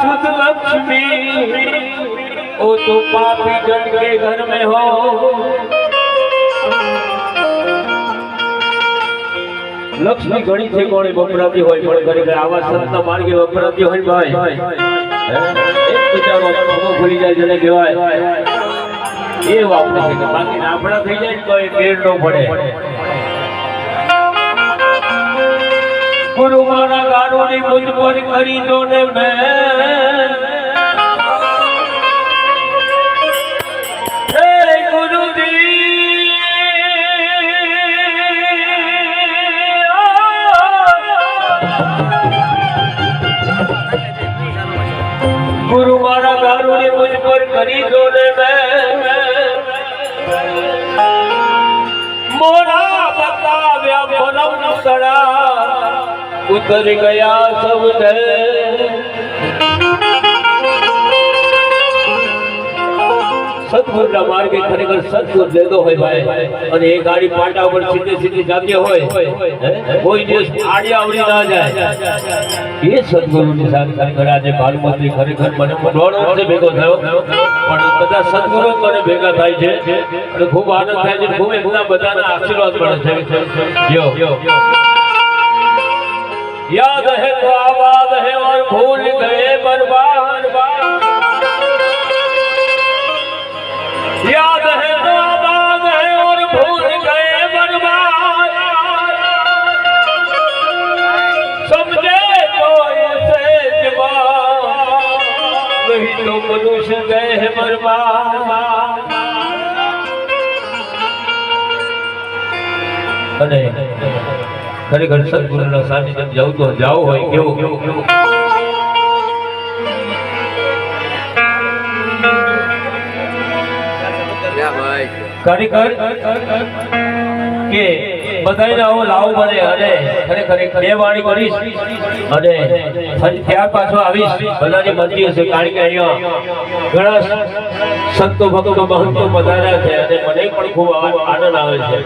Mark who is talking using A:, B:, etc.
A: शुद्ध लक्ष्मी ओ तो पापी जन के घर में हो। लक्ष्मी घणी थी कोणी वपराती होय पण घरे घरे आवा संत मार्गे वपराती होय भाई। एक बिचारो ભગો ભૂલી જાય જેને કહેવાય એ વાપરે છે બાકી આપણા થઈ જાય તો એ પેર નો પડે। ગુરુ મારા ગારોની મુજ પર કરી દો ને મેં હે ગુરુજી गुरु मारा गारू ने मुझ पर करी दो ने मोरा बताव्या भरम सड़ा उतर गया सब ने। सतगुरु मार्गे खरेखर सतगुरु देदो होय भाई અને એ ગાડી પાટા ઉપર સીધી સીધી જાતી હોય કોઈ દિવસ આડી આવડી ના જાય એ સતગુરુની સાથ ખરેખર આજે બાલમતી ખરેખર મને દોડો છે ભેગો થયો પણ બધા સતગુરુ મને ભેગા થાય છે અને ખૂબ આનંદ થાય છે ખૂબ એમના બધાના આશીર્વાદ મળે છે। યો याद है तो आवाज है और भूल गए बर्बाद। याद है तो आवाज है और भूल गए बर्बाद। समझे तो ऐसे जवान वही तो मनुष्य गए हैं बर्बाद। अरे ખરેખર સદગુરુના સાનિધ્યમાં જાવ તો જાવ હોય કેવો ખરેખર કે બધાને આવો લાવો બને અને ખરેખર બે વાણી કરીશ અને ત્યાર પાછો આવીશ બધાની મરજી હશે કારણ કે અહીંયા ઘણા સંતો ભક્તો મહંતો પધાર્યા છે અને મને પણ ખૂબ આનંદ આવે છે।